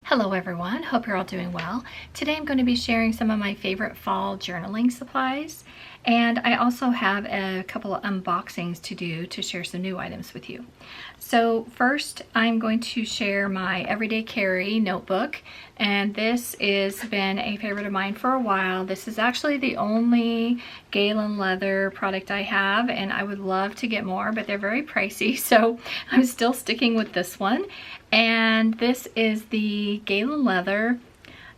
Hello everyone, hope you're all doing well. Today I'm going to be sharing some of my favorite fall journaling supplies, and I also have a couple of unboxings to do to share some new items with you. So first I'm going to share my everyday carry notebook, and this has been a favorite of mine for a while. This is actually the only Galen leather product I have, and I would love to get more, but they're very pricey, so I'm still sticking with this one. And this is the Galen leather.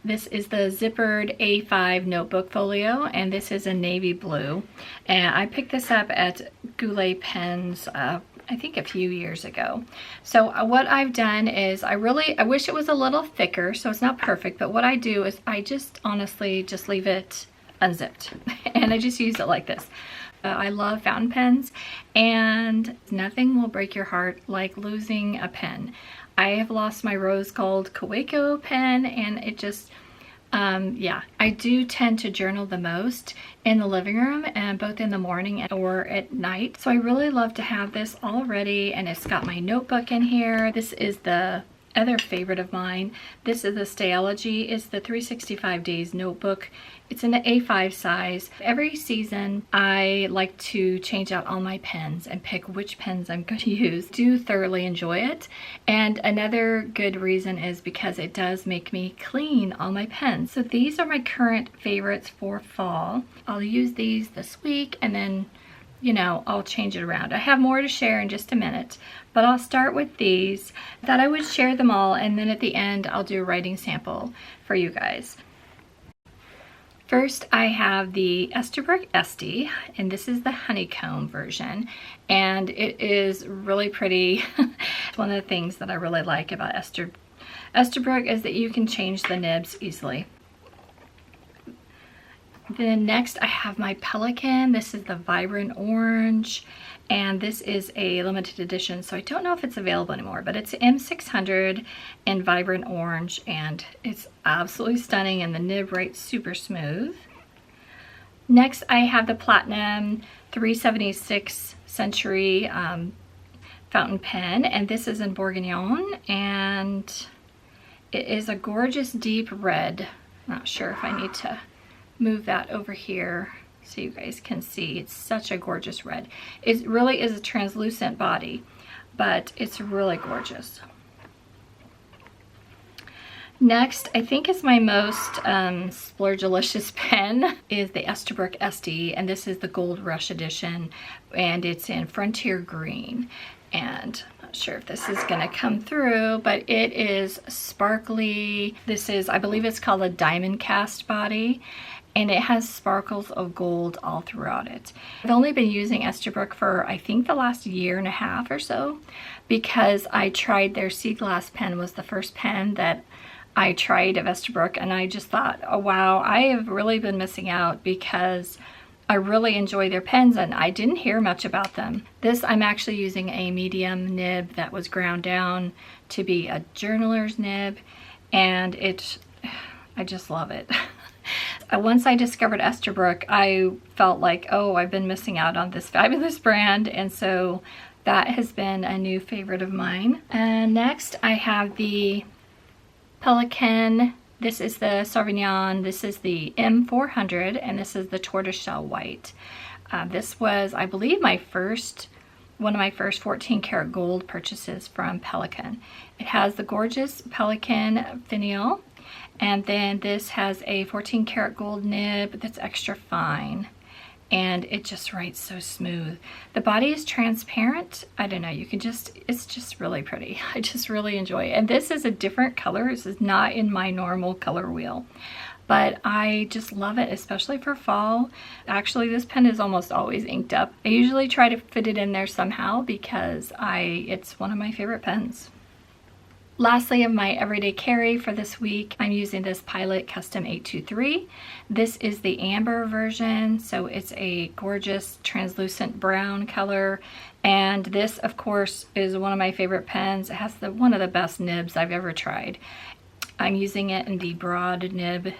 This is the Zippered A5 notebook folio, and this is a navy blue. And I picked this up at Goulet pens, I think a few years ago. So what I've done is I wish it was a little thicker, so it's not perfect, but what I do is I just honestly just leave it unzipped and I just use it like this. I love fountain pens, and nothing will break your heart like losing a pen. I have lost my rose gold Kaweco pen, and it just, yeah, I do tend to journal the most in the living room, and both in the morning or at night. So I really love to have this all ready, and it's got my notebook in here. This is the other favorite of mine. This is the STALOGY. It's the 365 days notebook. It's in the A5 size. Every season I like to change out all my pens and pick which pens I'm going to use. Do thoroughly enjoy it, and another good reason is because it does make me clean all my pens. So these are my current favorites for fall. I'll use these this week, and then I'll change it around. I have more to share in just a minute, but I'll start with these. I thought I would share them all, and then at the end I'll do a writing sample for you guys. First, I have the Esterbrook Estie, and this is the Honeycomb version, and it is really pretty. One of the things that I really like about Esterbrook is that you can change the nibs easily. Then next I have my Pelikan. This is the vibrant orange, and this is a limited edition, so I don't know if it's available anymore, but it's M600 in vibrant orange, and it's absolutely stunning, and the nib rate's super smooth. Next I have the Platinum 376 Century fountain pen, and this is in Bourgogne, and it is a gorgeous deep red. I'm not sure if I need to move that over here so you guys can see. It's such a gorgeous red. It really is a translucent body, but it's really gorgeous. Next, I think is my most splurgelicious pen is the Esterbrook Estie, and this is the Gold Rush edition, and it's in Frontier Green. And I'm not sure if this is gonna come through, but it is sparkly. This is, I believe it's called a diamond cast body, and it has sparkles of gold all throughout it. I've only been using Esterbrook for I think the last year and a half or so, because I tried their sea glass pen. Was the first pen that I tried of Esterbrook, and I just thought, oh wow, I have really been missing out, because I really enjoy their pens and I didn't hear much about them. This, I'm actually using a medium nib that was ground down to be a journaler's nib, and I just love it. Once I discovered Esterbrook, I felt like, oh, I've been missing out on this fabulous brand, and so that has been a new favorite of mine. And next I have the Pelikan. This is the Souveran. This is the M400, and this is the tortoiseshell white. This was, I believe, one of my first 14 karat gold purchases from Pelikan. It has the gorgeous Pelikan finial, and then this has a 14 karat gold nib that's extra fine, and it just writes so smooth. The body is transparent. I don't know, it's just really pretty. I just really enjoy it. And this is a different color. This is not in my normal color wheel, but I just love it, especially for fall. Actually, this pen is almost always inked up. I usually try to fit it in there somehow, because it's one of my favorite pens. Lastly, of my everyday carry for this week, I'm using this Pilot Custom 823. This is the amber version, so it's a gorgeous translucent brown color. And this, of course, is one of my favorite pens. It has one of the best nibs I've ever tried. I'm using it in the broad nib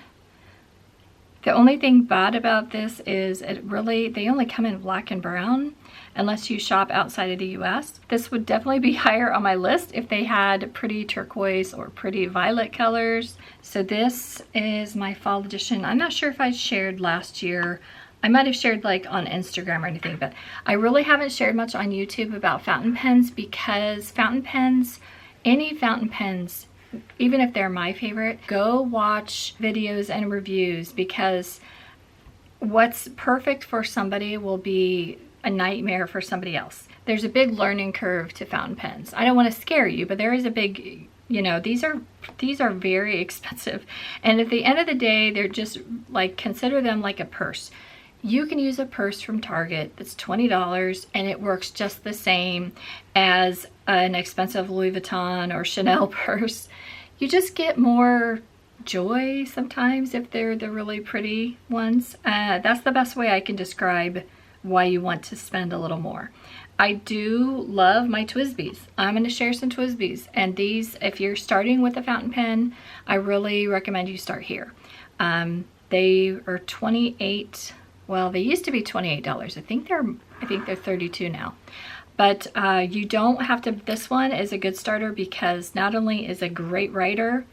The only thing bad about this is they only come in black and brown unless you shop outside of the US. This would definitely be higher on my list if they had pretty turquoise or pretty violet colors. So this is my fall edition. I'm not sure if I shared last year. I might have shared like on Instagram or anything, but I really haven't shared much on YouTube about fountain pens because fountain pens, any fountain pens, even if they're my favorite, go watch videos and reviews, because what's perfect for somebody will be a nightmare for somebody else. There's a big learning curve to fountain pens. I don't want to scare you, but there is a big, you know, these are very expensive. And at the end of the day, they're just like, consider them like a purse. You can use a purse from Target that's $20 and it works just the same as an expensive Louis Vuitton or Chanel purse. You just get more joy sometimes if they're the really pretty ones. That's the best way I can describe why you want to spend a little more. I do love my TWSBIs. I'm going to share some TWSBIs, and these, if you're starting with a fountain pen, I really recommend you start here. They are 28. Well, they used to be $28. I think they're 32 now. But you don't have to. This one is a good starter because not only is a great writer,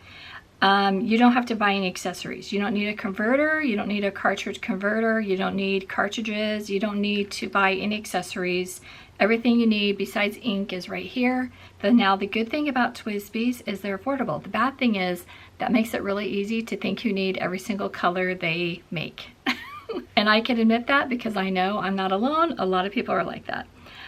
you don't have to buy any accessories. You don't need a converter. You don't need a cartridge converter. You don't need cartridges. You don't need to buy any accessories. Everything you need besides ink is right here. Now the good thing about TWSBIs is they're affordable. The bad thing is that makes it really easy to think you need every single color they make. And I can admit that because I know I'm not alone. A lot of people are like that.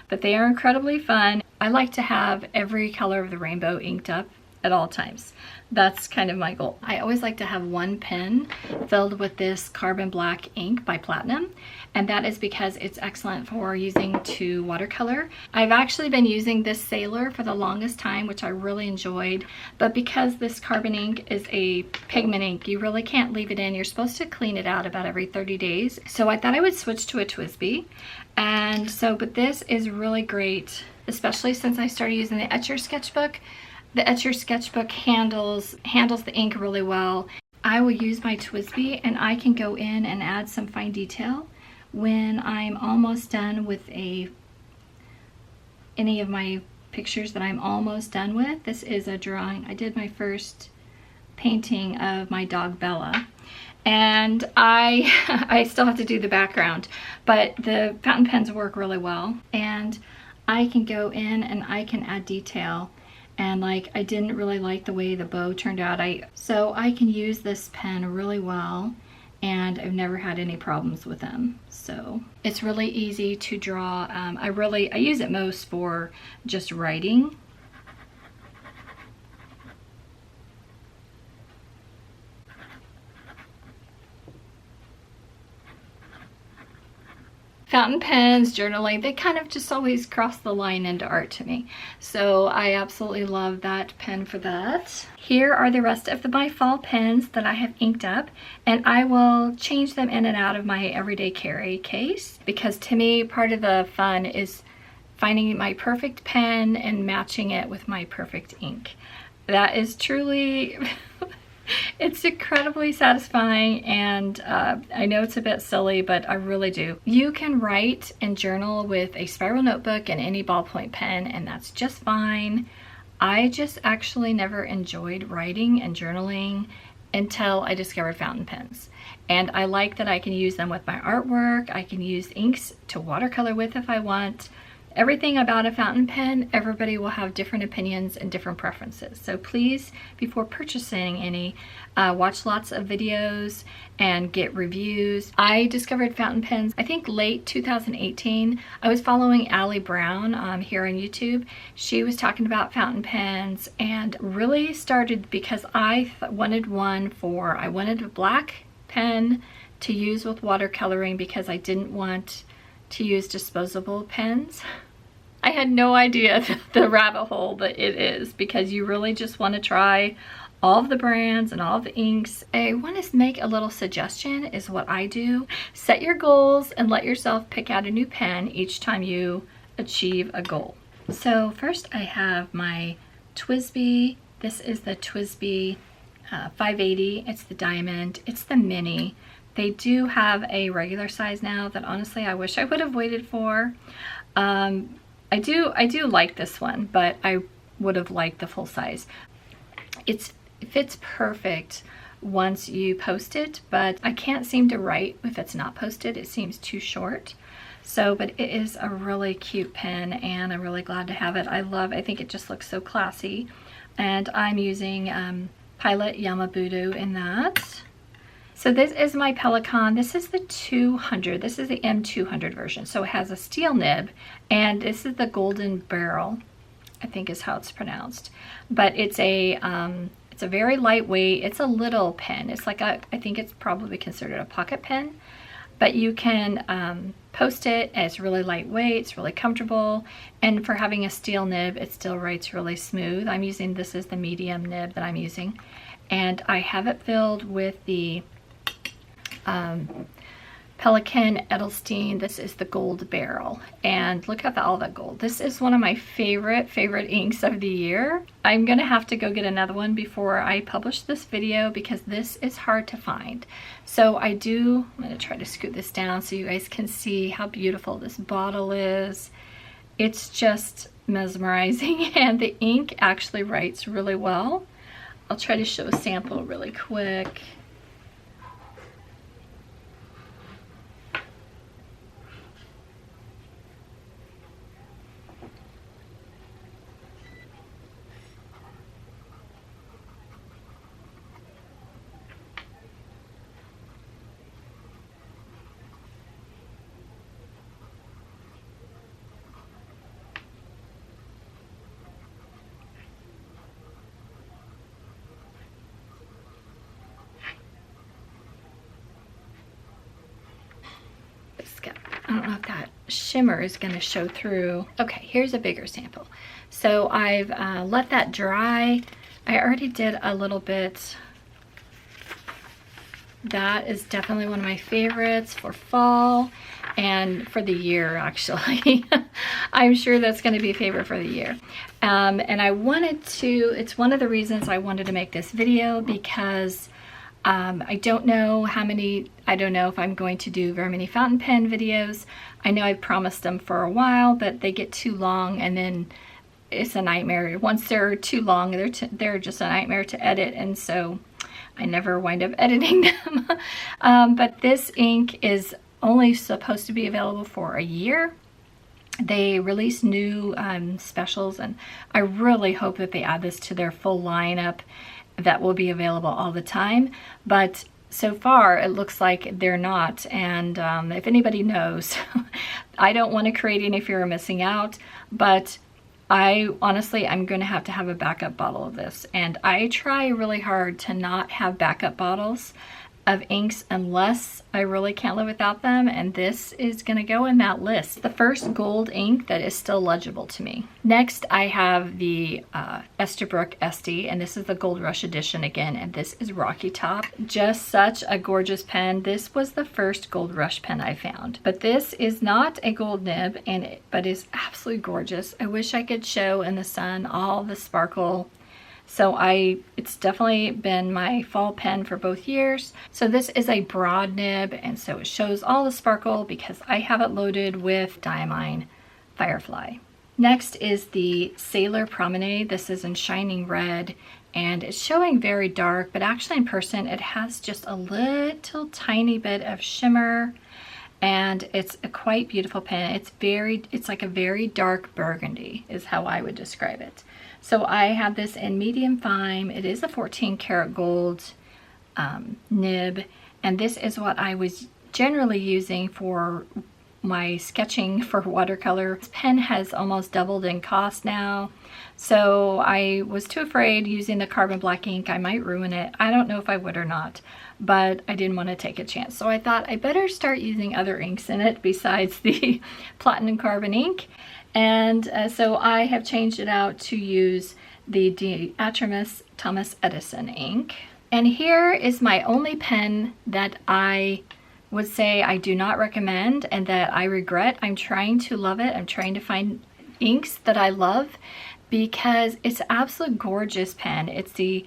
But they are incredibly fun. I like to have every color of the rainbow inked up at all times. That's kind of my goal. I always like to have one pen filled with this carbon black ink by Platinum, and that is because it's excellent for using to watercolor. I've actually been using this Sailor for the longest time, which I really enjoyed, but because this carbon ink is a pigment ink, you really can't leave it in. You're supposed to clean it out about every 30 days. So I thought I would switch to a TWSBI. And so, but this is really great, especially since I started using the Etcher sketchbook. The Etcher sketchbook handles the ink really well. I will use my TWSBI and I can go in and add some fine detail when I'm almost done with any of my pictures that I'm almost done with. This is a drawing. I did my first painting of my dog Bella, and I still have to do the background, but the fountain pens work really well, and I can go in and I can add detail. And like, I didn't really like the way the bow turned out. So I can use this pen really well, and I've never had any problems with them. So it's really easy to draw. I use it most for just writing. Fountain pens, journaling, they kind of just always cross the line into art to me. So I absolutely love that pen for that. Here are the rest of my fall pens that I have inked up, and I will change them in and out of my everyday carry case, because to me, part of the fun is finding my perfect pen and matching it with my perfect ink. That is truly... It's incredibly satisfying, and I know it's a bit silly, but I really do. You can write and journal with a spiral notebook and any ballpoint pen, and that's just fine. I just actually never enjoyed writing and journaling until I discovered fountain pens. And I like that I can use them with my artwork. I can use inks to watercolor with if I want. Everything about a fountain pen, everybody will have different opinions and different preferences. So please, before purchasing any, watch lots of videos and get reviews. I discovered fountain pens, I think late 2018. I was following Allie Brown here on YouTube. She was talking about fountain pens, and really started because I wanted a black pen to use with watercoloring because I didn't want to use disposable pens. I had no idea the rabbit hole that it is, because you really just want to try all of the brands and all of the inks. I want to make a little suggestion is what I do. Set your goals and let yourself pick out a new pen each time you achieve a goal. So first I have my TWSBI. This is the TWSBI 580. It's the diamond. It's the mini. They do have a regular size now that honestly I wish I would have waited for. I do like this one, but I would have liked the full size. It fits perfect once you post it, but I can't seem to write if it's not posted. It seems too short. So, but it is a really cute pen and I'm really glad to have it. I think it just looks so classy. And I'm using Pilot Yamabudo in that. So this is my Pelikan. This is the 200. This is the M200 version. So it has a steel nib and this is the golden barrel, I think is how it's pronounced. But it's a very lightweight, it's a little pen. It's like I think it's probably considered a pocket pen, but you can post it and it's really lightweight, it's really comfortable. And for having a steel nib, it still writes really smooth. I'm using, this is the medium nib that I'm using. And I have it filled with the Pelikan Edelstein. This is the gold barrel, and look at all that gold. This is one of my favorite inks of the year. I'm gonna have to go get another one before I publish this video because this is hard to find. So I'm gonna try to scoot this down so you guys can see how beautiful this bottle is. It's just mesmerizing and the ink actually writes really well. I'll try to show a sample really quick. I don't know if that shimmer is going to show through. Okay, here's a bigger sample. So I've let that dry. I already did a little bit. That is definitely one of my favorites for fall and for the year, actually. I'm sure that's going to be a favorite for the year. And I wanted to, it's one of the reasons I wanted to make this video because I don't know if I'm going to do very many fountain pen videos. I know I've promised them for a while, but they get too long and then it's a nightmare. Once they're too long, they're just a nightmare to edit, and so I never wind up editing them. But this ink is only supposed to be available for a year. They release new specials, and I really hope that they add this to their full lineup that will be available all the time, but so far it looks like they're not. And if anybody knows, I don't want to create any fear of missing out, but honestly, I'm going to have a backup bottle of this, and I try really hard to not have backup bottles of inks unless I really can't live without them, and this is going to go in that list. The first gold ink that is still legible to me. Next, I have the Esterbrook Estie, and this is the Gold Rush edition again, and this is Rocky Top. Just such a gorgeous pen. This was the first Gold Rush pen I found, but this is not a gold nib, but is absolutely gorgeous. I wish I could show in the sun all the sparkle. So it's definitely been my fall pen for both years. So this is a broad nib, and so it shows all the sparkle because I have it loaded with Diamine Firefly. Next is the Sailor Promenade. This is in Shining Red, and it's showing very dark, but actually in person it has just a little tiny bit of shimmer, and it's a quite beautiful pen. It's like a very dark burgundy is how I would describe it. So I have this in medium fine. It is a 14 karat gold nib, and this is what I was generally using for my sketching for watercolor. This pen has almost doubled in cost now, so I was too afraid using the carbon black ink. I might ruin it. I don't know if I would or not, but I didn't want to take a chance. So I thought I better start using other inks in it besides the platinum carbon ink. And so I have changed it out to use the Diatramus Thomas Edison ink. And here is my only pen that I would say I do not recommend and that I regret. I'm trying to love it. I'm trying to find inks that I love because it's an absolute gorgeous pen. It's the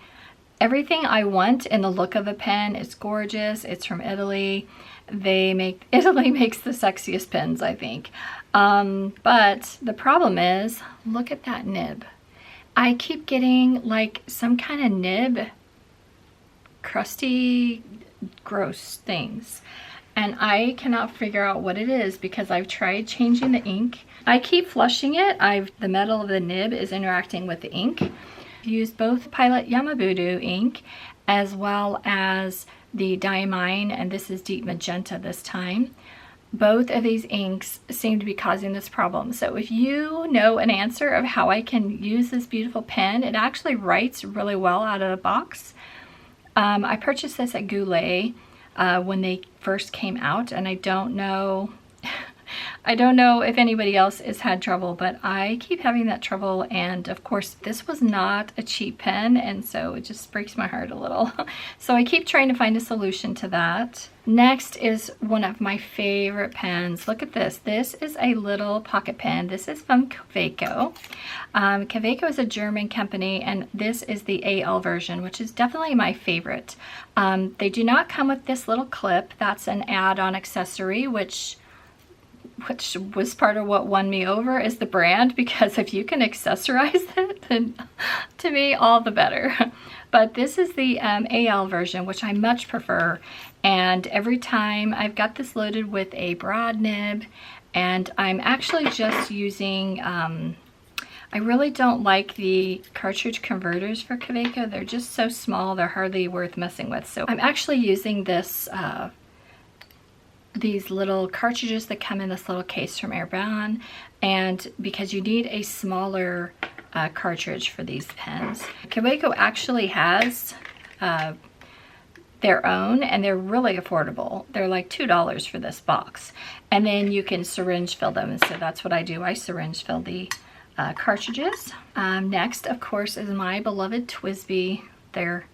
everything I want in the look of a pen. It's gorgeous. It's from Italy. Italy makes the sexiest pens, I think. But the problem is, look at that nib. I keep getting like some kind of nib, crusty, gross things. And I cannot figure out what it is because I've tried changing the ink. I keep flushing it. The metal of the nib is interacting with the ink. I've used both Pilot Yamabudu ink as well as the Diamine, and this is deep magenta this time. Both of these inks seem to be causing this problem. So if you know an answer of how I can use this beautiful pen, it actually writes really well out of the box. I purchased this at Goulet when they first came out, and I don't know if anybody else has had trouble, but I keep having that trouble. And of course, this was not a cheap pen, and so it just breaks my heart a little. So I keep trying to find a solution to that. Next is one of my favorite pens. Look at this. This is a little pocket pen. This is from Kaweco. Kaweco is a German company, and this is the AL version, which is definitely my favorite. They do not come with this little clip. That's an add-on accessory, which was part of what won me over is the brand, because if you can accessorize it, then to me, all the better. But this is the AL version, which I much prefer. And every time I've got this loaded with a broad nib, and I'm actually just using, I really don't like the cartridge converters for Kaweco. They're just so small, they're hardly worth messing with. So I'm actually using this, these little cartridges that come in this little case from Airbound, and because you need a smaller cartridge for these pens. Kaweco actually has their own, and they're really affordable. They're like $2 for this box, and then you can syringe fill them, and so that's what I do. I syringe fill the cartridges. Next, of course, is my beloved TWSBI. They're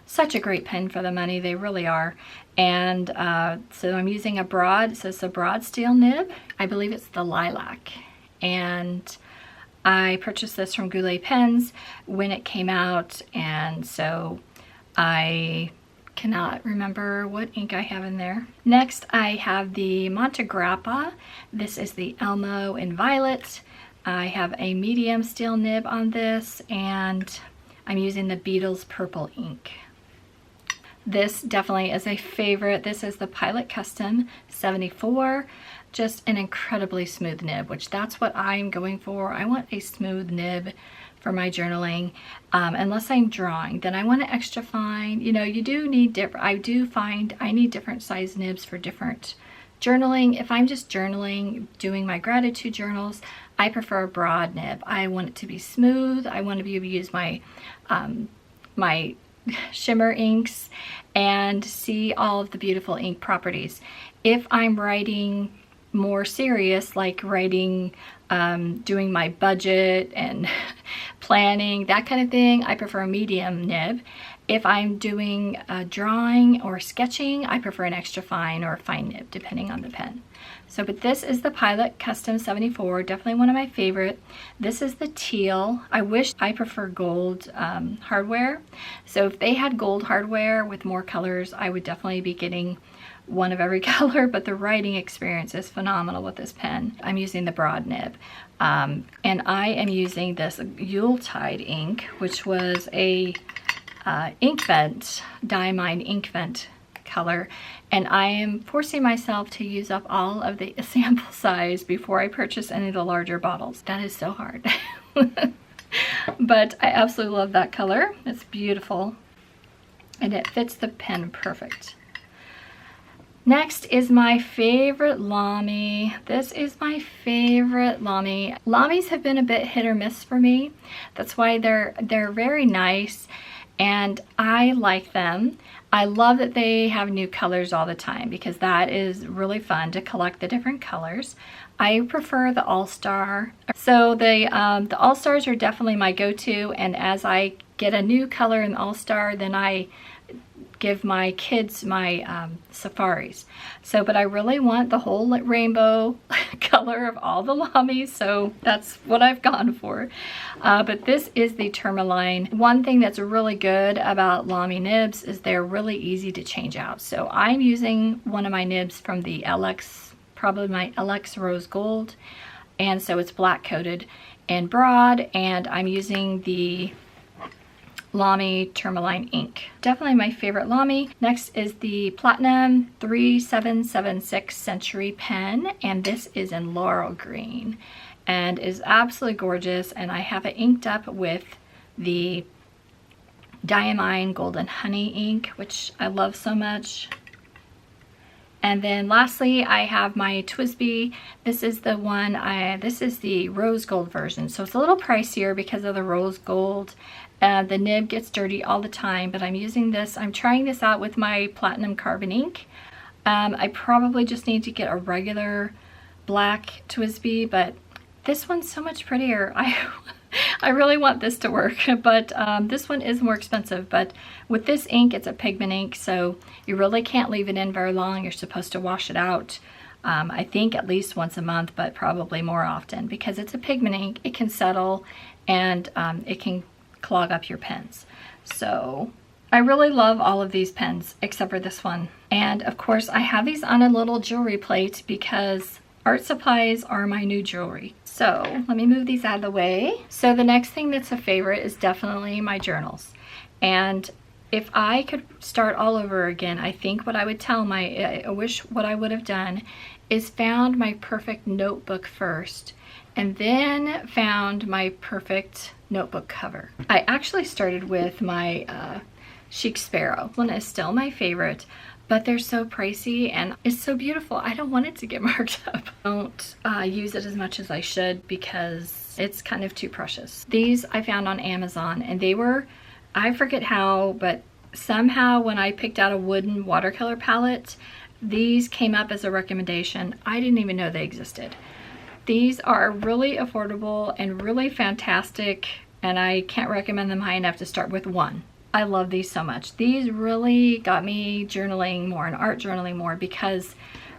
such a great pen for the money, they really are. And so I'm using a broad, so it's a broad steel nib. I believe it's the Lilac. And I purchased this from Goulet Pens when it came out, and so I cannot remember what ink I have in there. Next, I have the Montegrappa. This is the Elmo in Violet. I have a medium steel nib on this, and I'm using the Beatles Purple ink. This definitely is a favorite. This is the Pilot Custom 74. Just an incredibly smooth nib, which that's what I'm going for. I want a smooth nib for my journaling. Unless I'm drawing, then I want it extra fine. You know, you do need different, I do find I need different size nibs for different journaling. If I'm just journaling, doing my gratitude journals, I prefer a broad nib. I want it to be smooth. I want to be able to use my, my shimmer inks and see all of the beautiful ink properties. If I'm writing more serious, like writing, doing my budget and planning, that kind of thing, I prefer a medium nib. If I'm doing drawing or sketching, I prefer an extra fine or a fine nib, depending on the pen. So, but this is the Pilot Custom 74, definitely one of my favorite. This is the teal. I wish I prefer gold hardware. So if they had gold hardware with more colors, I would definitely be getting one of every color, but the writing experience is phenomenal with this pen. I'm using the broad nib. And I am using this Yuletide ink, which was a Inkvent, Diamine Inkvent color, and I am forcing myself to use up all of the sample size before I purchase any of the larger bottles. That is so hard. But I absolutely love that color. It's beautiful, and it fits the pen perfect. Next is my favorite Lamy. This is my favorite Lamy. Lamys have been a bit hit or miss for me. That's why they're very nice, and I like them. I love that they have new colors all the time, because that is really fun to collect the different colors. I prefer the All-Star. So the All-Stars are definitely my go-to, and as I get a new color in All-Star, then I give my kids my safaris. So, but I really want the whole rainbow color of all the Lamis, so that's what I've gone for. But this is the tourmaline. One thing that's really good about Lamy nibs is they're really easy to change out. So I'm using one of my nibs from the LX, probably my LX Rose Gold, and so it's black coated and broad, and I'm using the Lamy Tourmaline ink. Definitely my favorite Lamy. Next is the Platinum 3776 Century pen, and this is in Laurel Green and is absolutely gorgeous, and I have it inked up with the Diamine Golden Honey ink, which I love so much. And then lastly, I have my TWSBI. This is the one, this is the rose gold version. So it's a little pricier because of the rose gold. The nib gets dirty all the time, but I'm using this. I'm trying this out with my platinum carbon ink. I probably just need to get a regular black TWSBI, but this one's so much prettier. I really want this to work, but this one is more expensive. But with this ink, it's a pigment ink, so you really can't leave it in very long. You're supposed to wash it out, I think at least once a month, but probably more often because it's a pigment ink. It can settle and it can clog up your pens. So I really love all of these pens except for this one. And of course I have these on a little jewelry plate because art supplies are my new jewelry. So let me move these out of the way. So the next thing that's a favorite is definitely my journals. And if I could start all over again, I think what I would tell I wish what I would have done is found my perfect notebook first and then found my perfect notebook cover. I actually started with my Chic Sparrow. This one is still my favorite, but they're so pricey and it's so beautiful. I don't want it to get marked up. I don't use it as much as I should because it's kind of too precious. These I found on Amazon and they were, I forget how, but somehow when I picked out a wooden watercolor palette, these came up as a recommendation. I didn't even know they existed. These are really affordable and really fantastic, and I can't recommend them high enough to start with one. I love these so much. These really got me journaling more and art journaling more because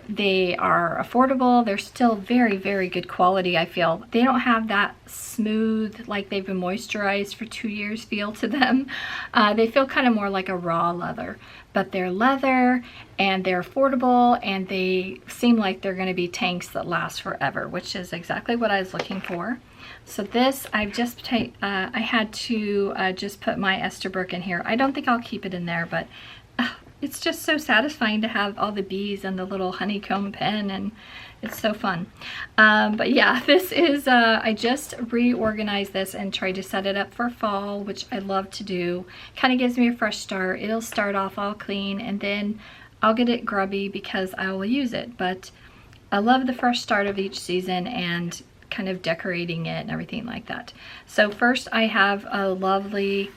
they are affordable. They're still very, very good quality, I feel. They don't have that smooth, like they've been moisturized for 2 years feel to them. They feel kind of more like a raw leather, but they're leather and they're affordable and they seem like they're going to be tanks that last forever, which is exactly what I was looking for. So this, I've just I had to just put my Esterbrook in here. I don't think I'll keep it in there, but it's just so satisfying to have all the bees and the little honeycomb pen, and it's so fun. But yeah, this is, I just reorganized this and tried to set it up for fall, which I love to do. Kind of gives me a fresh start. It'll start off all clean and then I'll get it grubby because I will use it. But I love the fresh start of each season and kind of decorating it and everything like that. So first I have a lovely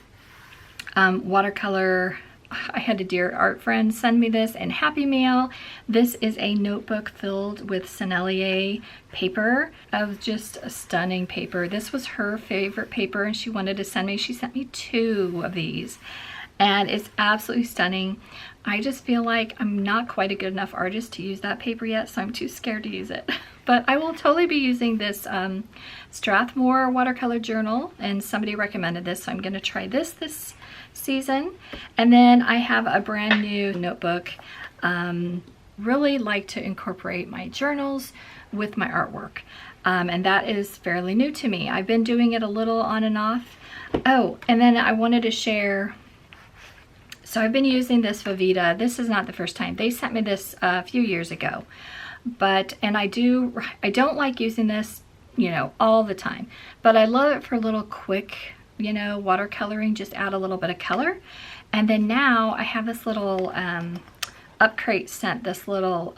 watercolor. I had a dear art friend send me this in Happy Mail. This is a notebook filled with Sennelier paper of just a stunning paper. This was her favorite paper and she wanted to send me, she sent me 2 of these and it's absolutely stunning. I just feel like I'm not quite a good enough artist to use that paper yet, so I'm too scared to use it. But I will totally be using this Strathmore watercolor journal, and somebody recommended this, so I'm going to try this season. And then I have a brand new notebook. Really like to incorporate my journals with my artwork, and that is fairly new to me. I've been doing it a little on and off. Oh, and then I wanted to share. So I've been using this Vivita. This is not the first time. They sent me this a few years ago. And I don't like using this, you know, all the time. But I love it for little quick, you know, watercoloring, just add a little bit of color. And then now I have this little Upcrate sent this little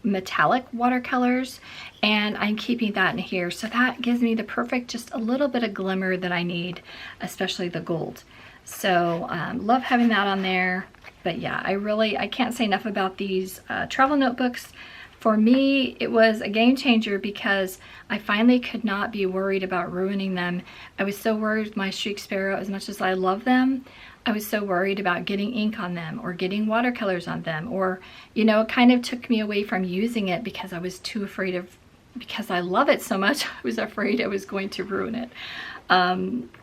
metallic watercolors, and I'm keeping that in here. So that gives me the perfect, just a little bit of glimmer that I need, especially the gold. So love having that on there. But yeah, I can't say enough about these travel notebooks. For me, it was a game changer because I finally could not be worried about ruining them. I was so worried with my Chic Sparrow. As much as I love them, I was so worried about getting ink on them or getting watercolors on them, or, you know, it kind of took me away from using it because I was too afraid of, because I love it so much, I was afraid I was going to ruin it.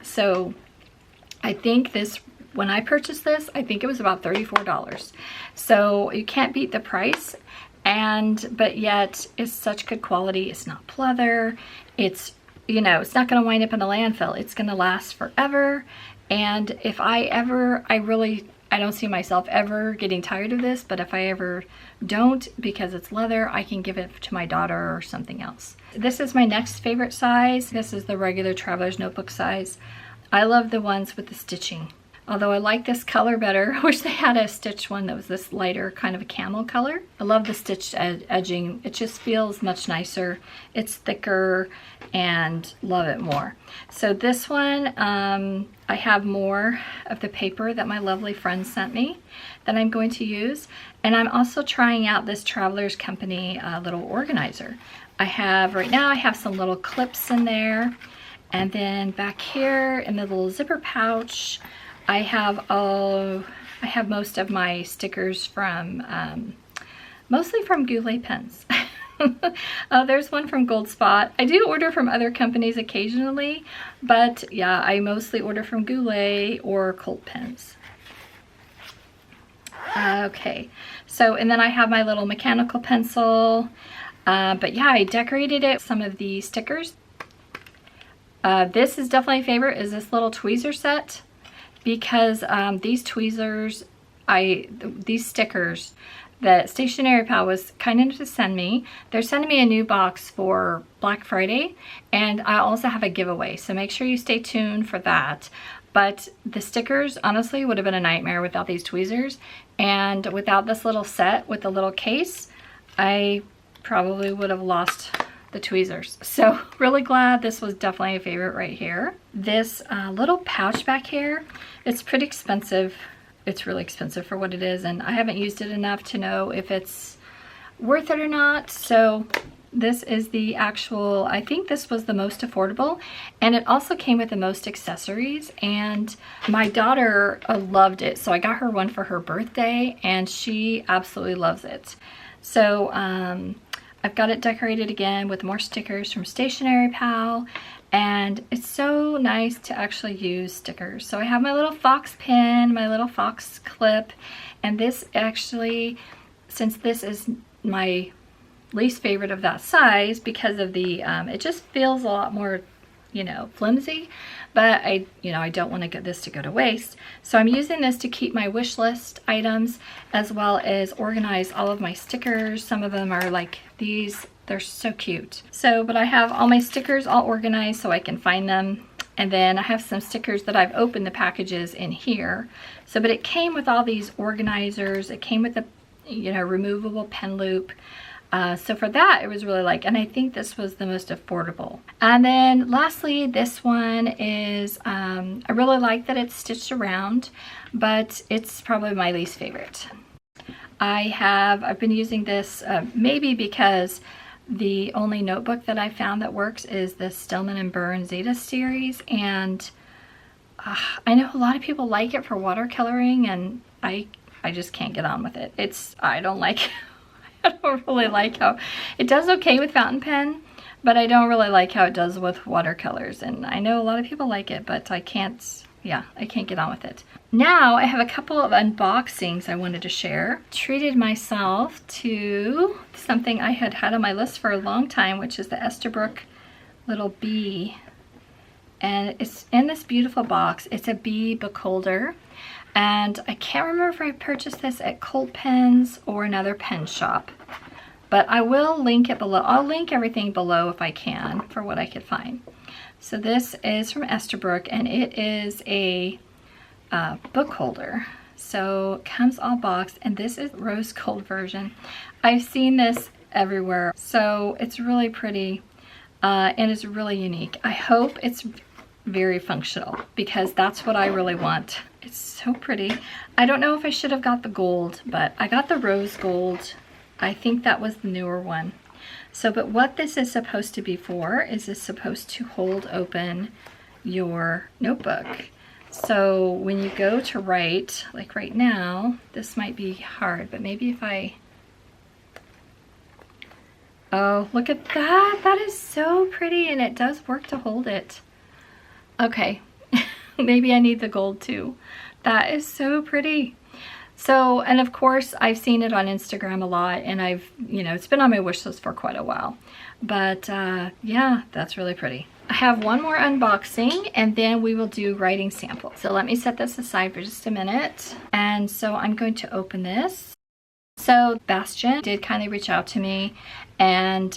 So I think this, when I purchased this, I think it was about $34. So you can't beat the price, but yet it's such good quality. It's not pleather. It's, you know, it's not gonna wind up in a landfill. It's gonna last forever. And if I don't see myself ever getting tired of this, but if I ever don't, because it's leather, I can give it to my daughter or something else. This is my next favorite size. This is the regular traveler's notebook size. I love the ones with the stitching. Although I like this color better. I wish they had a stitched one that was this lighter kind of a camel color. I love the stitched edging. It just feels much nicer. It's thicker and love it more. So this one, I have more of the paper that my lovely friend sent me that I'm going to use. And I'm also trying out this Traveler's Company little organizer. Right now I have some little clips in there. And then back here in the little zipper pouch, I have most of my stickers from, mostly from Goulet pens. There's one from Gold Spot. I do order from other companies occasionally, but yeah, I mostly order from Goulet or Colt pens. Okay, so, and then I have my little mechanical pencil, but yeah, I decorated it with some of the stickers. This is definitely a favorite, is this little tweezer set, because these tweezers, these stickers that Stationery Pal was kind enough to send me. They're sending me a new box for Black Friday, and I also have a giveaway, so make sure you stay tuned for that. But the stickers, honestly, would have been a nightmare without these tweezers, and without this little set with the little case, I probably would have lost the tweezers. So really glad. This was definitely a favorite right here. This little pouch back here, it's pretty expensive. It's really expensive for what it is, and I haven't used it enough to know if it's worth it or not. So this is the actual, I think this was the most affordable, and it also came with the most accessories, and my daughter loved it, so I got her one for her birthday, and she absolutely loves it. So I've got it decorated again with more stickers from Stationery Pal, and it's so nice to actually use stickers. So I have my little fox pin, my little fox clip, and this actually, since this is my least favorite of that size because of the, it just feels a lot more, you know, flimsy, but I don't want to get this to go to waste. So I'm using this to keep my wish list items, as well as organize all of my stickers. Some of them are like these, they're so cute. So, but I have all my stickers all organized so I can find them. And then I have some stickers that I've opened the packages in here. So, but it came with all these organizers. It came with a, you know, removable pen loop. So for that, it was really and I think this was the most affordable. And then lastly, this one is, I really like that it's stitched around, but it's probably my least favorite. I've been using this maybe because the only notebook that I found that works is the Stillman & Burn Zeta series, and I know a lot of people like it for watercoloring, and I just can't get on with it. I don't like I don't really like how it does okay with fountain pen, but I don't really like how it does with watercolors, and I know a lot of people like it, but I can't get on with it. Now I have a couple of unboxings I wanted to share. Treated myself to something I had had on my list for a long time, which is the Esterbrook little bee, and it's in this beautiful box. It's a bee book holder, and I can't remember if I purchased this at Colt Pens or another pen shop, but I will link it below. I'll link everything below if I can for what I could find. So this is from Esterbrook, and it is a book holder. So it comes all boxed, and this is rose gold version. I've seen this everywhere, so it's really pretty and it's really unique. I hope it's very functional, because that's what I really want. It's so pretty. I don't know if I should have got the gold, but I got the rose gold. I think that was the newer one. So, but what this is supposed to be for is it's supposed to hold open your notebook. So when you go to write, like right now, this might be hard, but maybe if I, oh, look at that. That is so pretty, and it does work to hold it. Okay, maybe I need the gold too. That is so pretty. So, and of course, I've seen it on Instagram a lot, and I've, you know, it's been on my wish list for quite a while. But yeah, that's really pretty. I have one more unboxing, and then we will do writing samples. So let me set this aside for just a minute. And so I'm going to open this. So Bastion did kindly reach out to me, and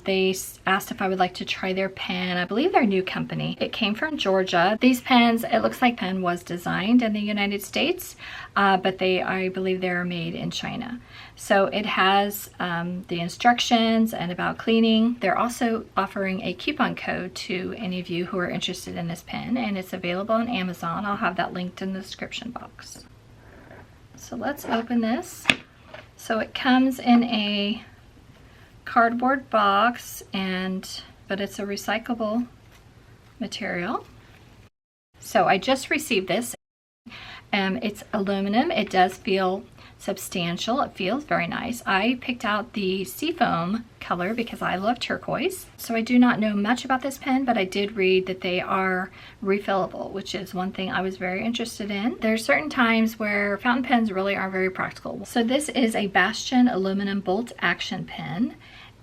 they asked if I would like to try their pen. I believe they're a new company. It came from Georgia. These pens, it looks like pen was designed in the United States, but I believe they're made in China. So it has the instructions and about cleaning. They're also offering a coupon code to any of you who are interested in this pen, and it's available on Amazon. I'll have that linked in the description box. So let's open this. So it comes in a cardboard box, but it's a recyclable material. So I just received this. It's aluminum. It does feel substantial. It feels very nice. I picked out the seafoam color because I love turquoise. So I do not know much about this pen, but I did read that they are refillable, which is one thing I was very interested in. There are certain times where fountain pens really are very practical. So this is a Bastion aluminum bolt action pen,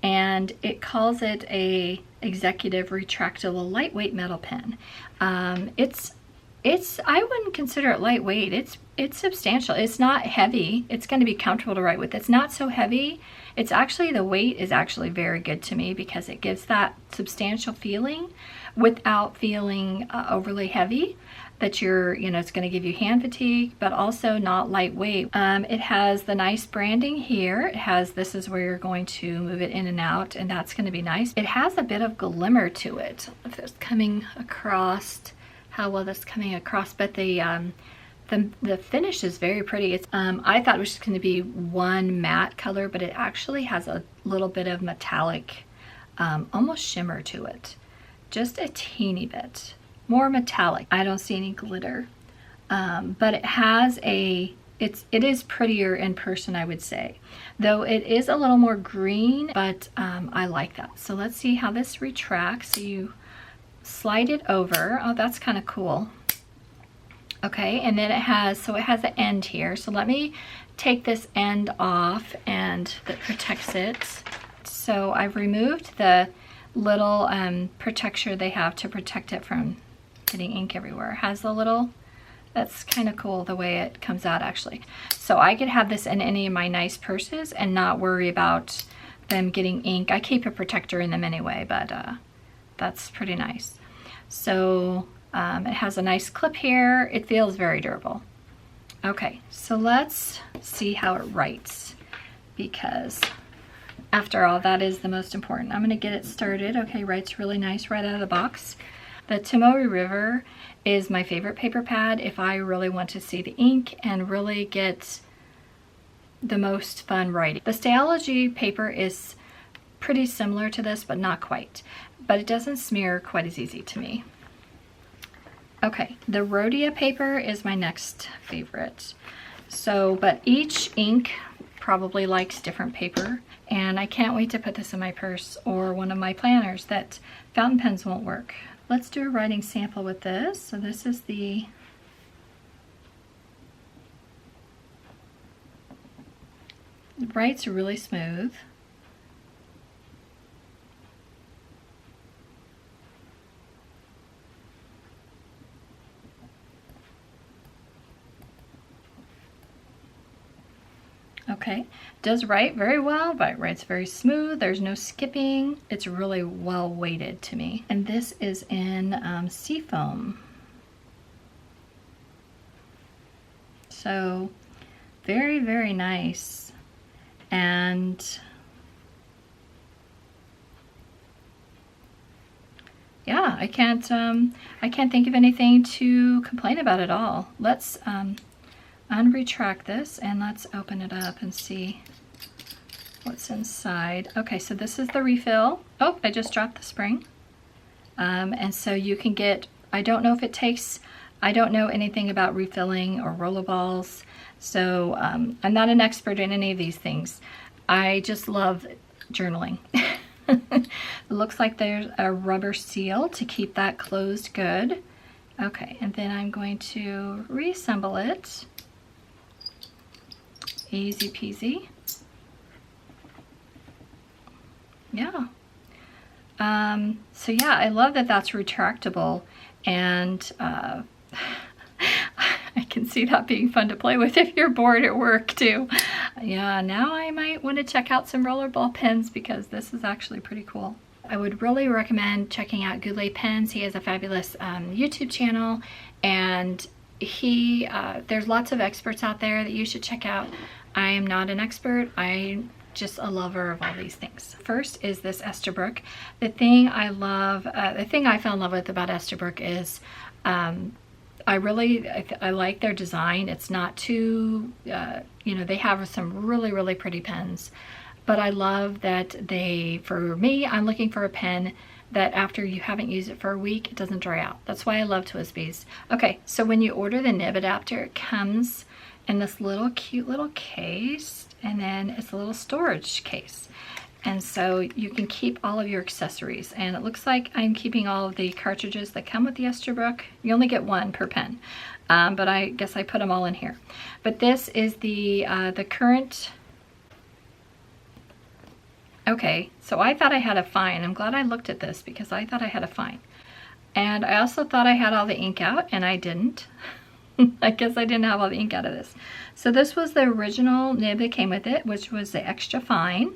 and it calls it a executive retractable lightweight metal pen. I wouldn't consider it lightweight. It's substantial. It's not heavy. It's going to be comfortable to write with. It's not so heavy. It's actually, the weight is actually very good to me because it gives that substantial feeling without feeling overly heavy, that it's going to give you hand fatigue, but also not lightweight. It has the nice branding here. This is where you're going to move it in and out, and that's going to be nice. It has a bit of glimmer to it. If it's coming across, how well that's coming across, but the finish is very pretty. I thought it was just going to be one matte color, but it actually has a little bit of metallic, almost shimmer to it. Just a teeny bit. More metallic. I don't see any glitter. But it is prettier in person, I would say. Though it is a little more green, but I like that. So let's see how this retracts. So you slide it over. Oh, that's kind of cool. Okay, and then it has an end here. So let me take this end off, and that protects it. So I've removed the little protector they have to protect it from getting ink everywhere. It has the little, that's kind of cool the way it comes out actually. So I could have this in any of my nice purses and not worry about them getting ink. I keep a protector in them anyway, but that's pretty nice. So it has a nice clip here. It feels very durable. Okay, so let's see how it writes, because after all, that is the most important. I'm gonna get it started. Okay, writes really nice right out of the box. The Tomoe River is my favorite paper pad if I really want to see the ink and really get the most fun writing. The STALOGY paper is pretty similar to this, but not quite. But it doesn't smear quite as easy to me. Okay, the Rhodia paper is my next favorite. So, but each ink probably likes different paper, and I can't wait to put this in my purse or one of my planners that fountain pens won't work. Let's do a writing sample with this. So this is it writes really smooth. Okay, does write very well, but it writes very smooth. There's no skipping. It's really well weighted to me. And this is in seafoam. So very, very nice. And yeah, I can't think of anything to complain about at all. Let's unretract this and let's open it up and see what's inside. Okay, so this is the refill. Oh, I just dropped the spring. And so you can get, I don't know if it takes I don't know anything about refilling or rollerballs, so I'm not an expert in any of these things. I just love journaling. It looks like there's a rubber seal to keep that closed good. Okay, and then I'm going to reassemble it. Easy peasy. Yeah. So yeah, I love that that's retractable, and I can see that being fun to play with if you're bored at work too. Yeah, now I might want to check out some rollerball pens because this is actually pretty cool. I would really recommend checking out Goulet pens. He has a fabulous YouTube channel, and there's lots of experts out there that you should check out. I am not an expert. I'm just a lover of all these things. First is this Esterbrook. The thing I love, the thing I fell in love with about Esterbrook is I like their design. It's not too, you know, they have some really pretty pens, but I love that for me, I'm looking for a pen that after you haven't used it for a week, it doesn't dry out. That's why I love Twisbees. Okay, so when you order the nib adapter, it comes in this little cute little case, and then it's a little storage case. And so you can keep all of your accessories. And it looks like I'm keeping all of the cartridges that come with the Esterbrook. You only get one per pen, but I guess I put them all in here. But this is the current. Okay, so I thought I had a fine. I'm glad I looked at this because I thought I had a fine. And I also thought I had all the ink out, and I didn't. I guess I didn't have all the ink out of this. So this was the original nib that came with it, which was the extra fine,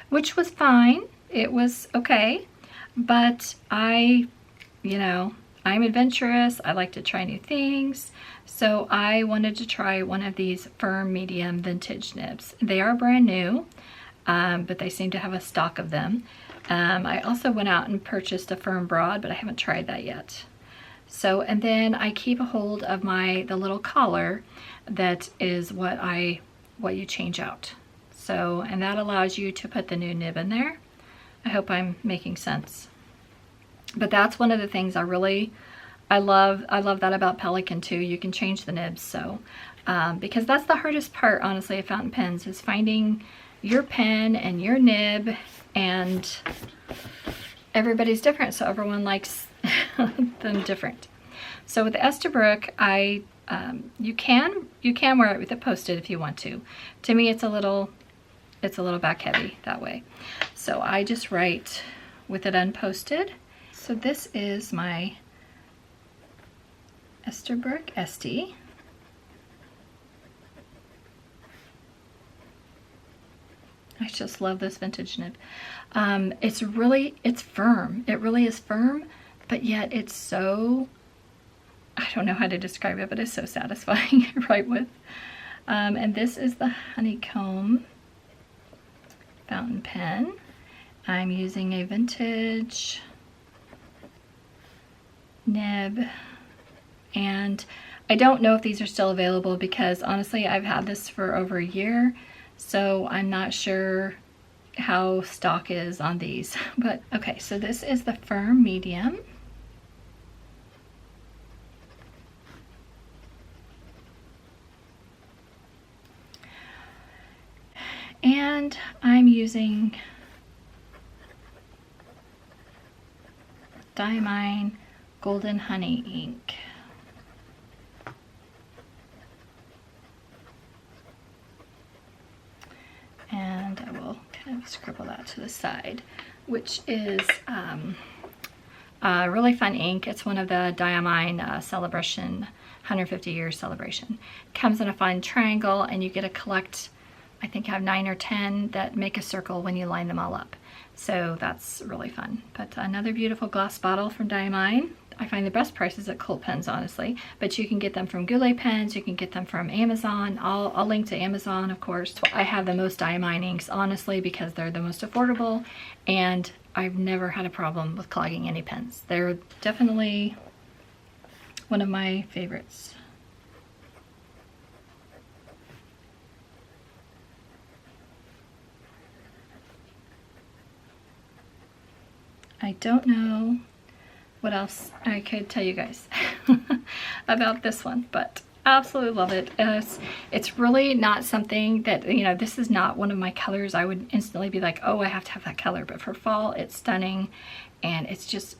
which was fine. It was okay, but you know, I'm adventurous. I like to try new things. So I wanted to try one of these firm medium vintage nibs. They are brand new, but they seem to have a stock of them. I also went out and purchased a firm broad, but I haven't tried that yet. So, and then I keep a hold of the little collar that is what you change out. So, and that allows you to put the new nib in there. I hope I'm making sense. But that's one of the things I love that about Pelikan too. You can change the nibs. So, because that's the hardest part, honestly, of fountain pens, is finding your pen and your nib, and everybody's different. So everyone likes them different. So with the Esterbrook, you can wear it with it posted if you want to. To me, it's a little back heavy that way. So I just write with it unposted. So this is my Esterbrook Estie. I just love this vintage nib. It's firm. It really is firm, but yet it's so, I don't know how to describe it, but it's so satisfying to write with. And this is the Honeycomb fountain pen. I'm using a vintage nib, and I don't know if these are still available because honestly I've had this for over a year, so I'm not sure how stock is on these. But okay, so this is the firm medium. And I'm using Diamine Golden Honey ink. And I will kind of scribble that to the side, which is a really fun ink. It's one of the Diamine Celebration 150 year celebration. Comes in a fun triangle, and you get to collect, I think I have 9 or 10 that make a circle when you line them all up. So that's really fun. But another beautiful glass bottle from Diamine. I find the best prices at Cult Pens, honestly, but you can get them from Goulet Pens, you can get them from Amazon. I'll link to Amazon, of course. I have the most Diamine inks, honestly, because they're the most affordable, and I've never had a problem with clogging any pens. They're definitely one of my favorites. I don't know. what else I could tell you guys about this one, but absolutely love it. It's really not something that, you know, this is not one of my colors I would instantly be like, oh, I have to have that color, but for fall it's stunning, and it's just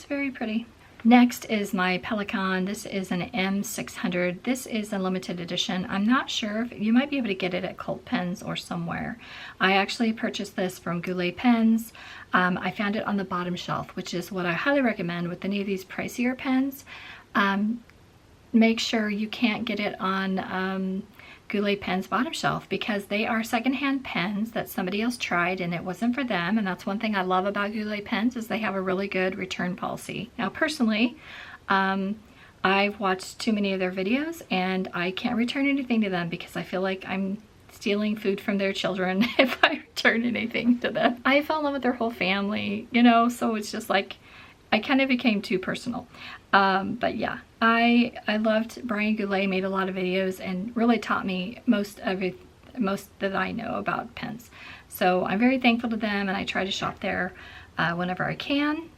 very pretty. Next is my Pelikan. This is an M600. This is a limited edition. I'm not sure if you might be able to get it at Cult Pens or somewhere. I actually purchased this from Goulet pens. I found it on the bottom shelf, which is what I highly recommend with any of these pricier pens. Make sure you can't get it on Goulet pens bottom shelf, because they are secondhand pens that somebody else tried and it wasn't for them. And that's one thing I love about Goulet pens, is they have a really good return policy. Now personally, I've watched too many of their videos and I can't return anything to them because I feel like I'm stealing food from their children if I return anything to them. I fell in love with their whole family, you know, so it's just like, I kind of became too personal. But yeah, I loved Brian Goulet, made a lot of videos and really taught me most that I know about pens. So I'm very thankful to them, and I try to shop there whenever I can.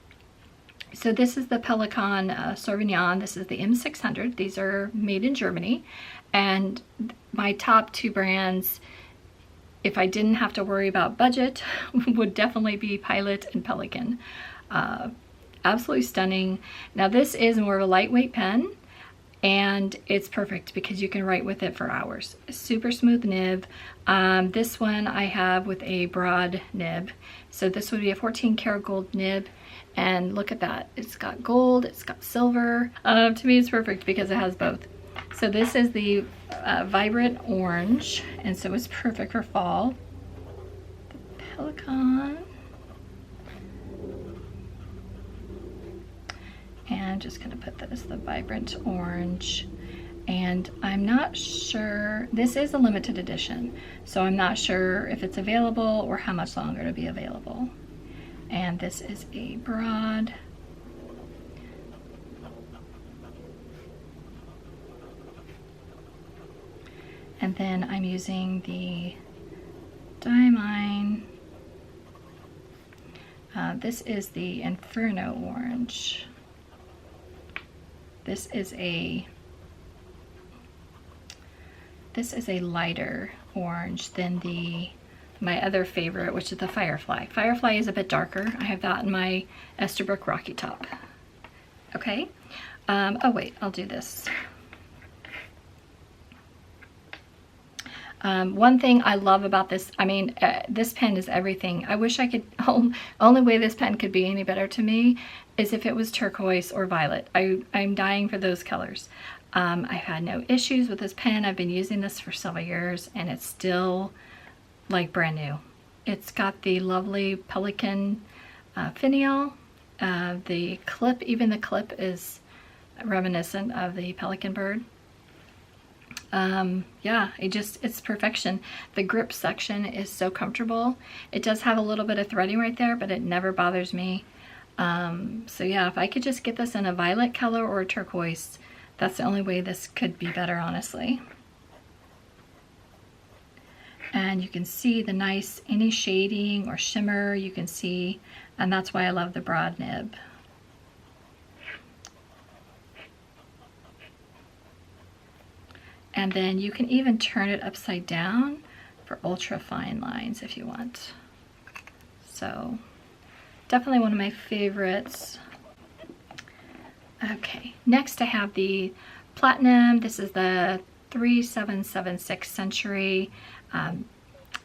So this is the Pelikan Souveran. This is the M600. These are made in Germany. And my top two brands, if I didn't have to worry about budget, would definitely be Pilot and Pelikan. Absolutely stunning. Now this is more of a lightweight pen, and it's perfect because you can write with it for hours. Super smooth nib. This one I have with a broad nib. So this would be a 14 karat gold nib, and look at that. It's got gold, it's got silver. To me it's perfect because it has both. So this is the vibrant orange, and so it's perfect for fall. The Pelikan. And just gonna put that as the vibrant orange. And I'm not sure, this is a limited edition, so I'm not sure if it's available or how much longer it'll be available. And this is a broad. And then I'm using the Diamine. This is the Inferno orange. This is a lighter orange than my other favorite, which is the Firefly. Firefly is a bit darker. I have that in my Esterbrook Rocky Top. Okay. Oh wait, I'll do this. One thing I love about this, I mean, this pen is everything. I wish I could, only way this pen could be any better to me is if it was turquoise or violet. I'm dying for those colors. I've had no issues with this pen. I've been using this for several years and it's still like brand new. It's got the lovely Pelikan finial. The clip, even the clip is reminiscent of the Pelikan bird. Yeah, it's perfection. The grip section is so comfortable. It does have a little bit of threading right there, but it never bothers me. So yeah, if I could just get this in a violet color or a turquoise, that's the only way this could be better, honestly. And you can see the nice, any shading or shimmer you can see, and that's why I love the broad nib. And then you can even turn it upside down for ultra fine lines if you want. So definitely one of my favorites. Okay, next I have the Platinum. This is the 3776 Century.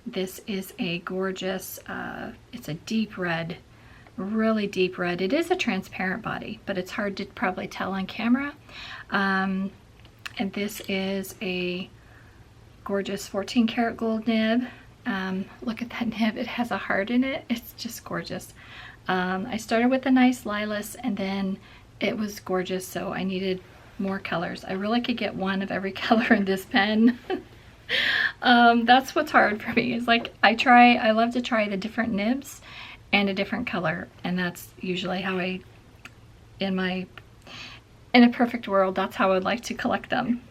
This is a gorgeous, it's a deep red, really deep red. It is a transparent body, but it's hard to probably tell on camera. And this is a gorgeous 14 karat gold nib. Look at that nib, it has a heart in it. It's just gorgeous. I started with a nice lilas and then it was gorgeous, so I needed more colors. I really could get one of every color in this pen. That's what's hard for me. It's like I love to try the different nibs and a different color, and that's usually how in a perfect world, that's how I would like to collect them.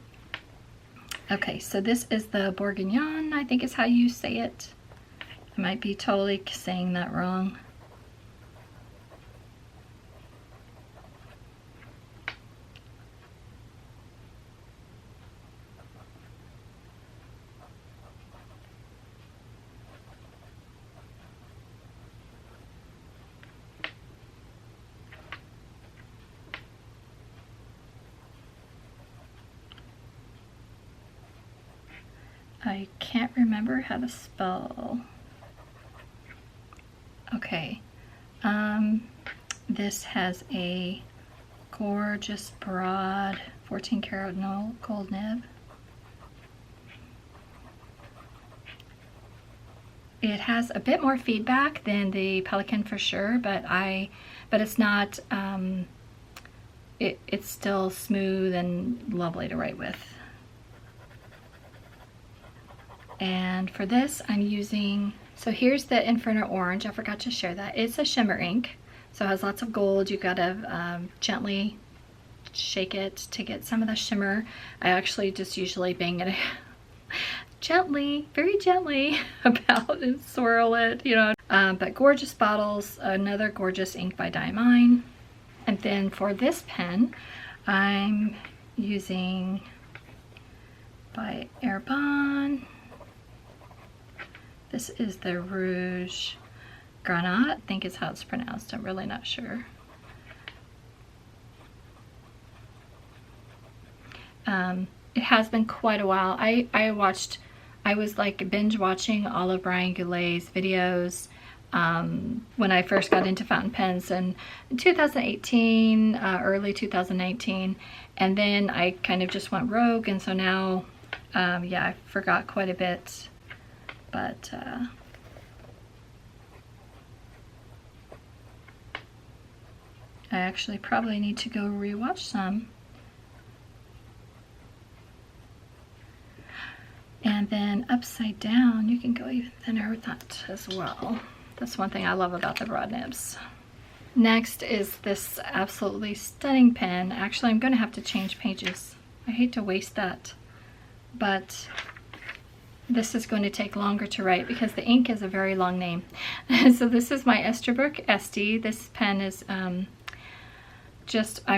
Okay, so this is the Bourgogne, I think is how you say it. I might be totally saying that wrong. I can't remember how to spell. Okay. This has a gorgeous broad 14 karat gold nib. It has a bit more feedback than the Pelikan for sure, but it's not, it's still smooth and lovely to write with. And for this, I'm using, so here's the Inferno Orange. I forgot to share that. It's a shimmer ink, so it has lots of gold. You gotta gently shake it to get some of the shimmer. I actually just usually bang it gently, very gently about and swirl it, you know. But gorgeous bottles, another gorgeous ink by Diamine. And then for this pen, I'm using by Arbonne. This is the Rouge Granat, I think is how it's pronounced. I'm really not sure. It has been quite a while. I was like binge watching all of Brian Goulet's videos when I first got into fountain pens in 2018, early 2019, and then I kind of just went rogue, and so now, yeah, I forgot quite a bit, but I actually probably need to go rewatch some. And then upside down, you can go even thinner with that as well. That's one thing I love about the broad nibs. Next is this absolutely stunning pen. Actually, I'm gonna have to change pages. I hate to waste that, but this is going to take longer to write because the ink is a very long name. So this is my Esterbrook Estie. This pen is I'm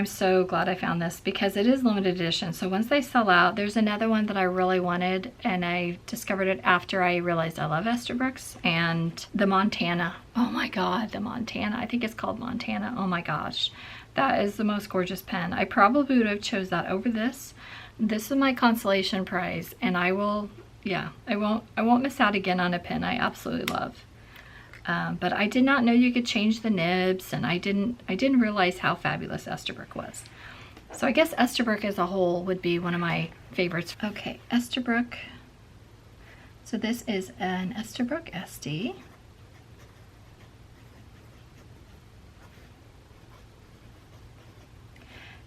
so glad I found this because it is limited edition. So once they sell out, there's another one that I really wanted, and I discovered it after I realized I love Esterbrook's, and the Montana. Oh my God, the Montana. I think it's called Montana. Oh my gosh. That is the most gorgeous pen. I probably would have chose that over this. This is my consolation prize, and I will, yeah, I won't miss out again on a pen I absolutely love. But I did not know you could change the nibs, and I didn't realize how fabulous Esterbrook was. So I guess Esterbrook as a whole would be one of my favorites. Okay, Esterbrook. So this is an Esterbrook Estie.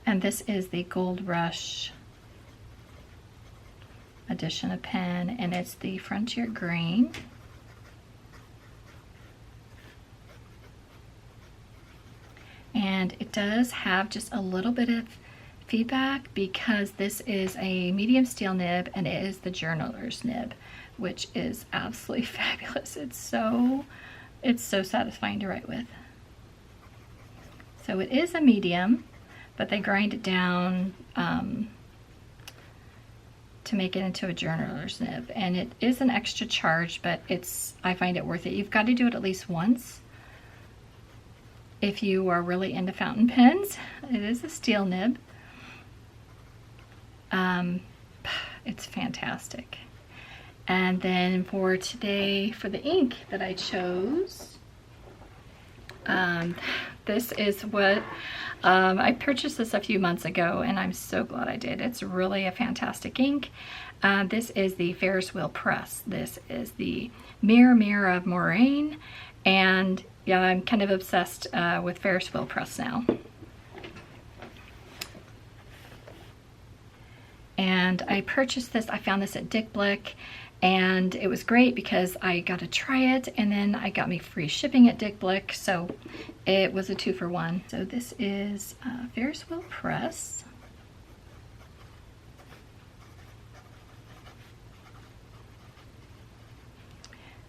And this is the Gold Rush edition of pen, and it's the Frontier Green. And it does have just a little bit of feedback because this is a medium steel nib, and it is the journaler's nib, which is absolutely fabulous. It's so satisfying to write with. So it is a medium, but they grind it down to make it into a journaler's nib, and it is an extra charge, but I find it worth it. You've got to do it at least once if you are really into fountain pens. It is a steel nib. It's fantastic. And then for today, for the ink that I chose, this is what I purchased this a few months ago, and I'm so glad I did. It's really a fantastic ink. This is the Ferris Wheel Press. This is the Mirror of Moraine, and yeah, I'm kind of obsessed with Ferris Wheel Press now. And I purchased this, I found this at Blick, and it was great because I got to try it, and then I got me free shipping at Blick, so it was a 2-for-1. So this is Ferris Wheel Press.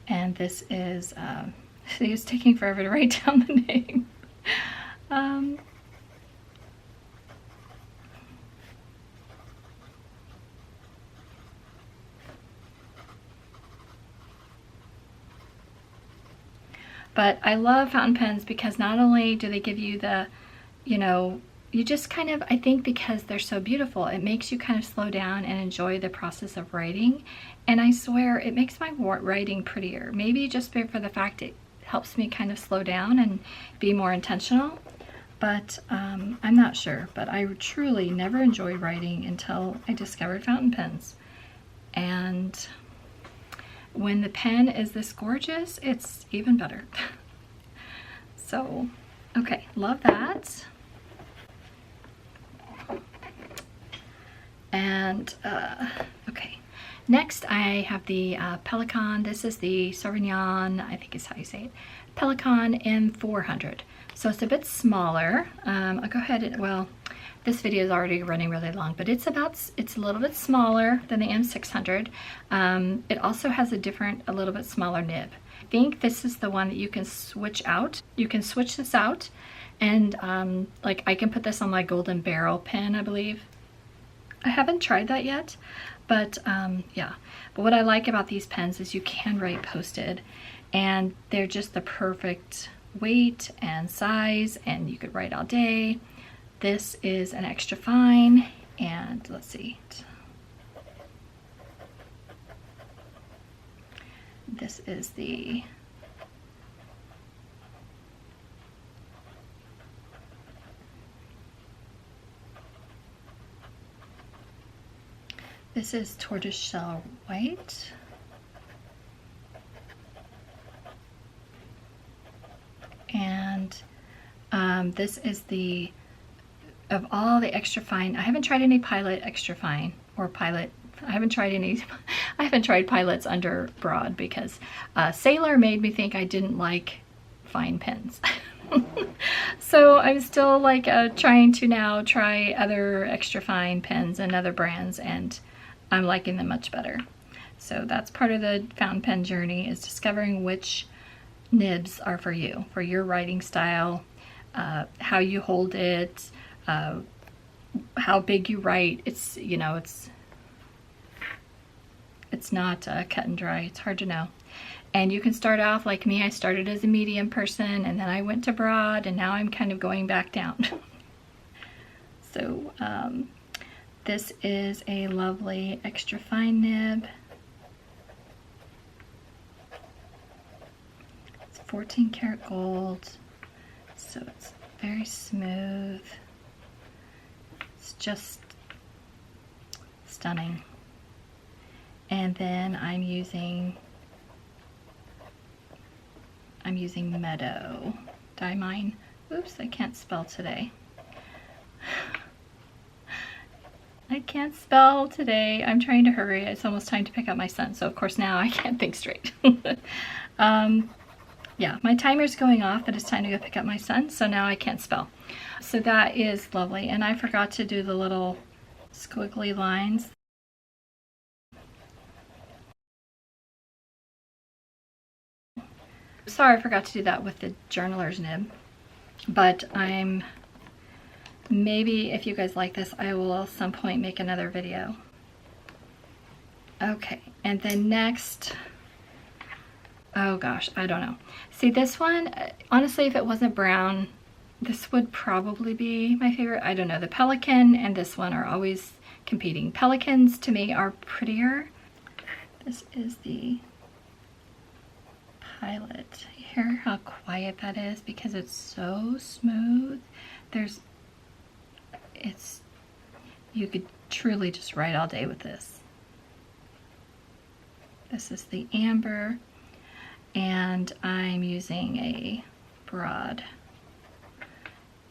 And this is, see, it's taking forever to write down the name. But I love fountain pens because not only do they give you the, you know, you just kind of, I think because they're so beautiful, it makes you kind of slow down and enjoy the process of writing. And I swear it makes my writing prettier. Maybe just for the fact it helps me kind of slow down and be more intentional. But I'm not sure. But I truly never enjoyed writing until I discovered fountain pens. And when the pen is this gorgeous, it's even better. So, okay, love that. And okay, next I have the Pelikan. This is the Souveran, I think is how you say it, Pelikan M400. So it's a bit smaller. I'll go ahead and, well, this video is already running really long, but it's a little bit smaller than the M600. It also has a little bit smaller nib. I think this is the one that you can switch out. You can switch this out, and like I can put this on my golden barrel pen, I believe. I haven't tried that yet, but yeah. But what I like about these pens is you can write posted, and they're just the perfect weight and size, and you could write all day. This is an extra fine, and let's see. This is the tortoiseshell white. And this is the, of all the extra fine, I haven't tried any Pilot extra fine or Pilot. I haven't tried pilots under broad because Sailor made me think I didn't like fine pens. So I'm still like trying to now try other extra fine pens and other brands, and I'm liking them much better. So that's part of the fountain pen journey, is discovering which nibs are for you, for your writing style, how you hold it, how big you write. It's, you know, it's not cut and dry. It's hard to know. And you can start off like me. I started as a medium person, and then I went to broad, and now I'm kind of going back down. So this is a lovely extra fine nib. It's 14 karat gold, so it's very smooth. It's just stunning. And then I'm using Meadow Diamine. Oops, I can't spell today. I can't spell today. I'm trying to hurry. It's almost time to pick up my son, so of course now I can't think straight. Yeah, my timer's going off, but it's time to go pick up my son, so now I can't spell. So that is lovely, and I forgot to do the little squiggly lines. Sorry, I forgot to do that with the journaler's nib, but maybe if you guys like this, I will at some point make another video. Okay, and then next, oh gosh, I don't know. See, this one, honestly, if it wasn't brown, this would probably be my favorite. I don't know. The Pelikan and this one are always competing. Pelikans to me are prettier. This is the Pilot. You hear how quiet that is because it's so smooth. You could truly just write all day with this. This is the Amber, and I'm using a broad.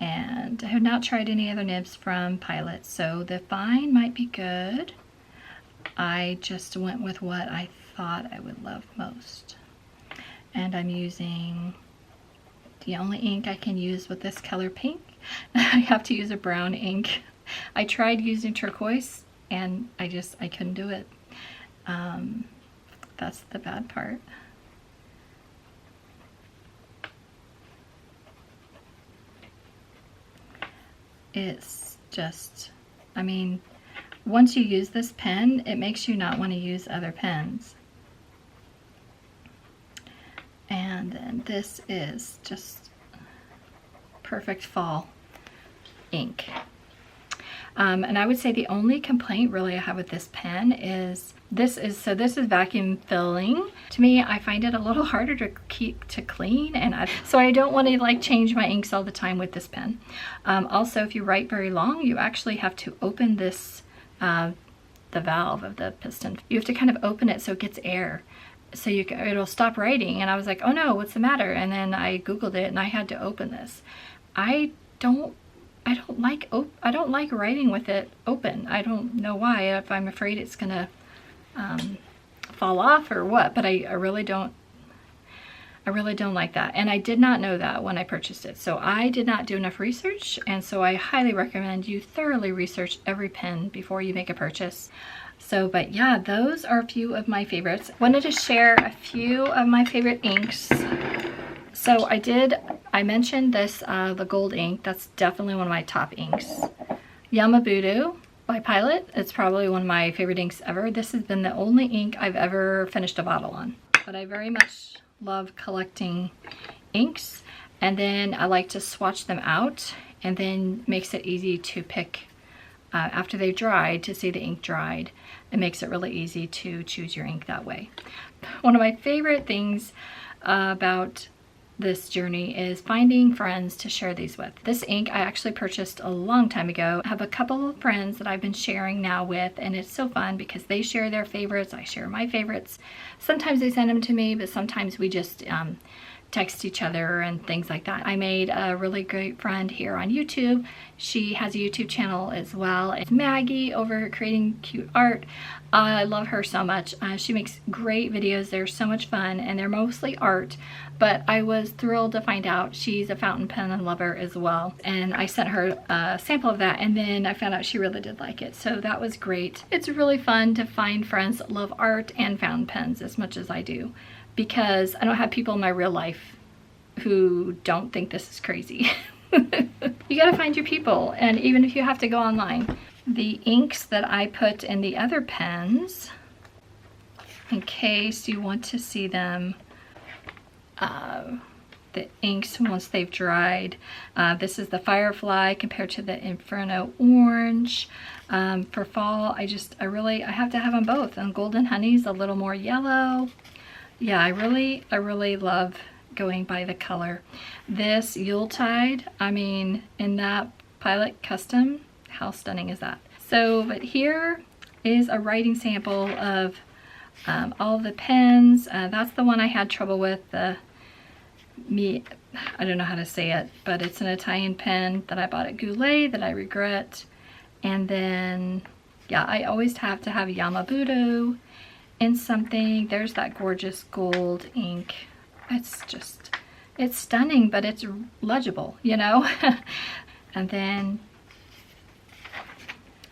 And I have not tried any other nibs from Pilot, so the fine might be good. I just went with what I thought I would love most. And I'm using the only ink I can use with this color pink. I have to use a brown ink. I tried using turquoise and I couldn't do it. That's the bad part. It's just, I mean, once you use this pen, it makes you not want to use other pens. And then this is just perfect fall. ink. And I would say the only complaint really I have with this pen is this is vacuum filling. To me, I find it a little harder to clean, and so I don't want to like change my inks all the time with this pen. Also, if you write very long, you actually have to open this, the valve of the piston. You have to kind of open it so it gets air, so it'll stop writing. And I was like, oh no, what's the matter? And then I Googled it and I had to open this. I don't like writing with it open. I don't know why, if I'm afraid it's gonna fall off or what, but I really don't like that. And I did not know that when I purchased it. So I did not do enough research, and so I highly recommend you thoroughly research every pen before you make a purchase. So, but yeah, those are a few of my favorites. Wanted to share a few of my favorite inks. So I mentioned this, the gold ink. That's definitely one of my top inks. Yamabudo by Pilot. It's probably one of my favorite inks ever. This has been the only ink I've ever finished a bottle on. But I very much love collecting inks. And then I like to swatch them out, and then makes it easy to pick after they've dried, to see the ink dried. It makes it really easy to choose your ink that way. One of my favorite things about this journey is finding friends to share these with. This ink I actually purchased a long time ago. I have a couple of friends that I've been sharing now with, and it's so fun because they share their favorites, I share my favorites. Sometimes they send them to me, but sometimes we just text each other and things like that. I made a really great friend here on YouTube. She has a YouTube channel as well. It's Maggie over Creating Cute Art. I love her so much. She makes great videos. They're so much fun, and they're mostly art, but I was thrilled to find out she's a fountain pen lover as well. And I sent her a sample of that, and then I found out she really did like it. So that was great. It's really fun to find friends that love art and fountain pens as much as I do, because I don't have people in my real life who don't think this is crazy. You gotta find your people, and even if you have to go online. The inks that I put in the other pens, in case you want to see them, the inks once they've dried. This is the Firefly compared to the Inferno Orange. For fall, I have to have them both. And Golden Honey's a little more yellow. Yeah, I really love going by the color. This Yuletide, I mean, in that Pilot Custom, how stunning is that? So, but here is a writing sample of all the pens. That's the one I had trouble with. I don't know how to say it, but it's an Italian pen that I bought at Goulet that I regret. And then, yeah, I always have to have Yamabudo in something. There's that gorgeous gold ink. It's stunning, but it's legible, you know? And then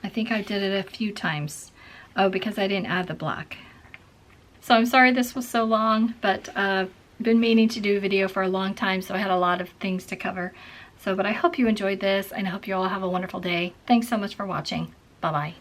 I think I did it a few times. Oh, because I didn't add the black. So I'm sorry this was so long, but been meaning to do a video for a long time, so I had a lot of things to cover. So, but I hope you enjoyed this, and I hope you all have a wonderful day. Thanks so much for watching. Bye-bye.